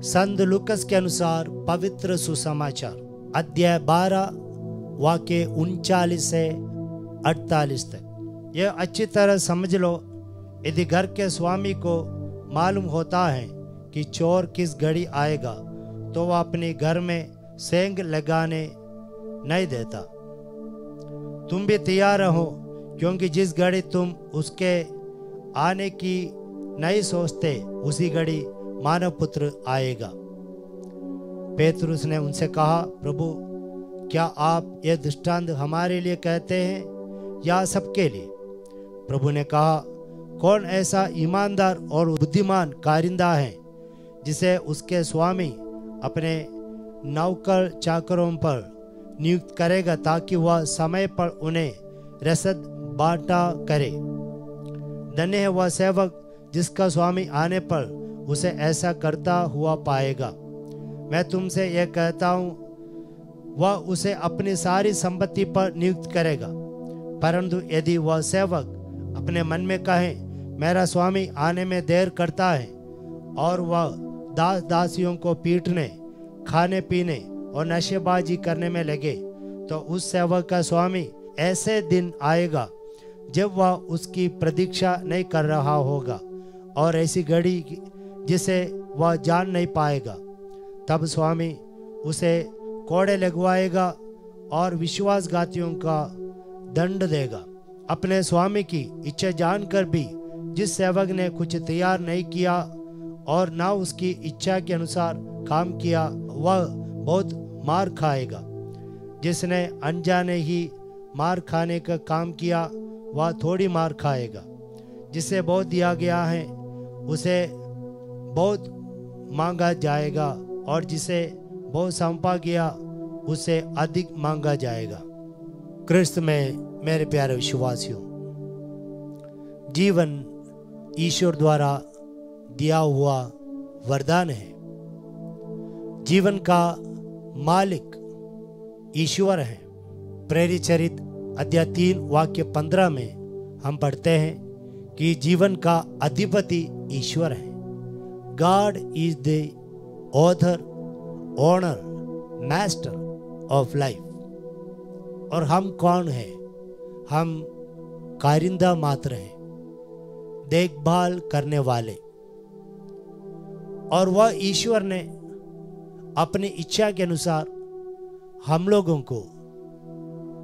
संत लूकस के अनुसार पवित्र सुसमाचार अध्याय 12 वाक्य 39 से 48 तक। यह अच्छी तरह समझ लो, यदि घर के स्वामी को मालूम होता है कि चोर किस घड़ी आएगा तो वह अपने घर में सेंग लगाने नहीं देता। तुम भी तैयार रहो, क्योंकि जिस घड़ी तुम उसके आने की नहीं सोचते उसी घड़ी मानव पुत्र आएगा। पेतरुस ने उनसे कहा, प्रभु, क्या आप यह दृष्टांत हमारे लिए कहते हैं या सबके लिए? प्रभु ने कहा, कौन ऐसा ईमानदार और बुद्धिमान कारिंदा है जिसे उसके स्वामी अपने नौकर चाकरों पर नियुक्त करेगा ताकि वह समय पर उन्हें रसद बांटा करे। धन्य है वह सेवक जिसका स्वामी आने पर उसे ऐसा करता हुआ पाएगा। मैं तुमसे यह कहता हूँ, वह उसे अपनी सारी संपत्ति पर नियुक्त करेगा। परंतु यदि वह सेवक अपने मन में कहे, मेरा स्वामी आने में देर करता है, और वह दास दासियों को पीटने, खाने पीने और नशेबाजी करने में लगे, तो उस सेवक का स्वामी ऐसे दिन आएगा जब वह उसकी प्रतीक्षा नहीं कर रहा होगा, और ऐसी घड़ी जिसे वह जान नहीं पाएगा। तब स्वामी उसे कोड़े लगवाएगा और विश्वासघातियों का दंड देगा। अपने स्वामी की इच्छा जानकर भी जिस सेवक ने कुछ तैयार नहीं किया और ना उसकी इच्छा के अनुसार काम किया, वह बहुत मार खाएगा। जिसने अनजाने ही मार खाने का काम किया, वह थोड़ी मार खाएगा। जिसे बहुत दिया गया है उसे बहुत मांगा जाएगा, और जिसे बहुत सौंपा गया उसे अधिक मांगा जाएगा। क्रिस्त में मेरे प्यारे विश्वासियों, जीवन ईश्वर द्वारा दिया हुआ वरदान है। जीवन का मालिक ईश्वर है। प्रेरित चरित अध्याय 3 वाक्य 15 में हम पढ़ते हैं कि जीवन का अधिपति ईश्वर है। God is the author, owner, master of life। और हम कौन हैं? हम कारिंदा मात्र हैं, देखभाल करने वाले। और वह ईश्वर ने अपनी इच्छा के अनुसार हम लोगों को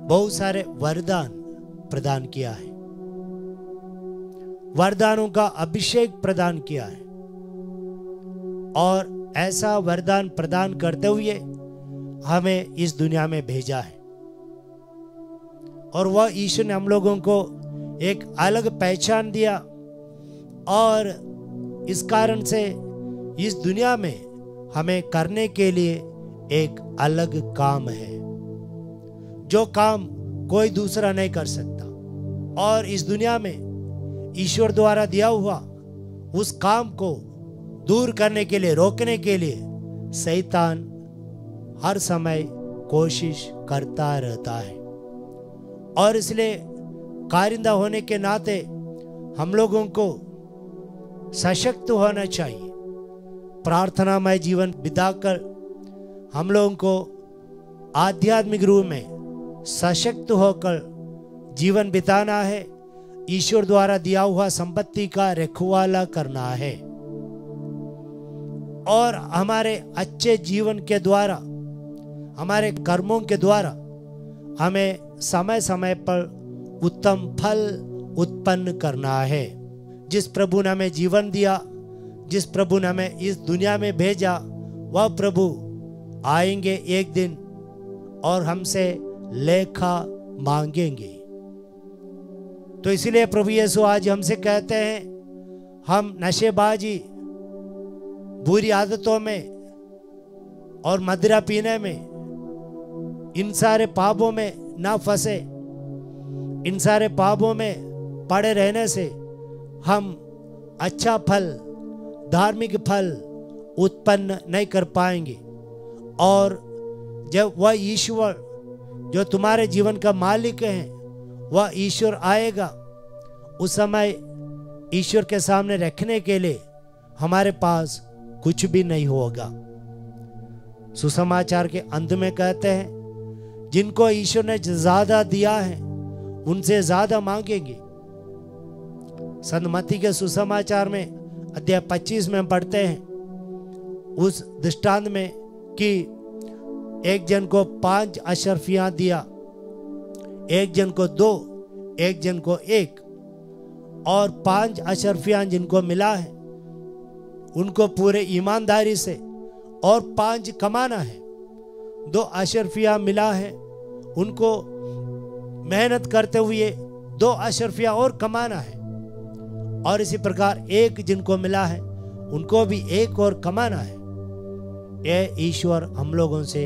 बहुत सारे वरदान प्रदान किया है, वरदानों का अभिषेक प्रदान किया है, और ऐसा वरदान प्रदान करते हुए हमें इस दुनिया में भेजा है। और वह ईश्वर ने हम लोगों को एक अलग पहचान दिया, और इस कारण से इस दुनिया में हमें करने के लिए एक अलग काम है, जो काम कोई दूसरा नहीं कर सकता। और इस दुनिया में ईश्वर द्वारा दिया हुआ उस काम को दूर करने के लिए, रोकने के लिए शैतान हर समय कोशिश करता रहता है। और इसलिए कारिंदा होने के नाते हम लोगों को सशक्त होना चाहिए। प्रार्थनामय जीवन बिताकर हम लोगों को आध्यात्मिक रूप में सशक्त होकर जीवन बिताना है। ईश्वर द्वारा दिया हुआ संपत्ति का रखवाला करना है, और हमारे अच्छे जीवन के द्वारा, हमारे कर्मों के द्वारा हमें समय समय पर उत्तम फल उत्पन्न करना है। जिस प्रभु ने हमें जीवन दिया, जिस प्रभु ने हमें इस दुनिया में भेजा, वह प्रभु आएंगे एक दिन और हमसे लेखा मांगेंगे। तो इसलिए प्रभु यीशु आज हमसे कहते हैं, हम नशेबाजी, बुरी आदतों में और मदिरा पीने में, इन सारे पापों में ना फंसे। इन सारे पापों में पड़े रहने से हम अच्छा फल, धार्मिक फल उत्पन्न नहीं कर पाएंगे। और जब वह ईश्वर जो तुम्हारे जीवन का मालिक है, वह ईश्वर आएगा, उस समय ईश्वर के सामने रखने के लिए हमारे पास कुछ भी नहीं होगा। सुसमाचार के अंत में कहते हैं जिनको ईश्वर ने ज्यादा दिया है उनसे ज्यादा मांगेंगे। संत मत्ती के सुसमाचार में अध्याय 25 में पढ़ते हैं उस दृष्टांत में कि एक जन को 5 अशरफियां दिया, एक जन को 2, एक जन को 1, और 5 अशरफियां जिनको मिला है उनको पूरे ईमानदारी से और 5 कमाना है। 2 अशरफियां मिला है उनको मेहनत करते हुए 2 अशरफियां और कमाना है, और इसी प्रकार 1 जिनको मिला है उनको भी 1 और कमाना है। यह ईश्वर हम लोगों से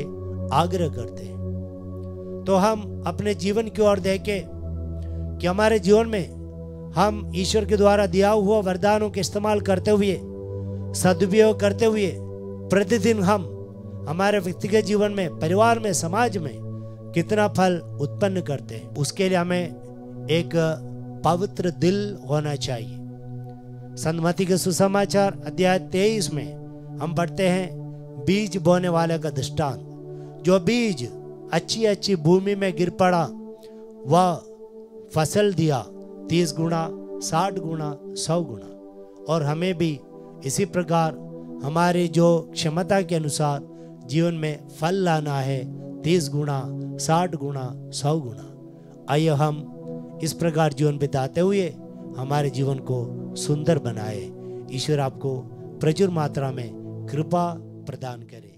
आग्रह करते हैं। तो हम अपने जीवन की ओर देखें कि हमारे जीवन में हम ईश्वर के द्वारा दिया हुआ वरदानों के इस्तेमाल करते हुए, सदुपयोग करते हुए प्रतिदिन हम हमारे व्यक्तिगत जीवन में, परिवार में, समाज में कितना फल उत्पन्न करते हैं। उसके लिए हमें एक पवित्र दिल होना चाहिए। संत मत्ती के सुसमाचार अध्याय 23 में हम पढ़ते हैं बीज बोने वाले का दृष्टांत। जो बीज अच्छी अच्छी भूमि में गिर पड़ा वह फसल दिया 30 गुना, 60 गुना, 100 गुना। और हमें भी इसी प्रकार हमारे जो क्षमता के अनुसार जीवन में फल लाना है, 30 गुना, 60 गुना, 100 गुना। आइए हम इस प्रकार जीवन बिताते हुए हमारे जीवन को सुंदर बनाए। ईश्वर आपको प्रचुर मात्रा में कृपा प्रदान करे।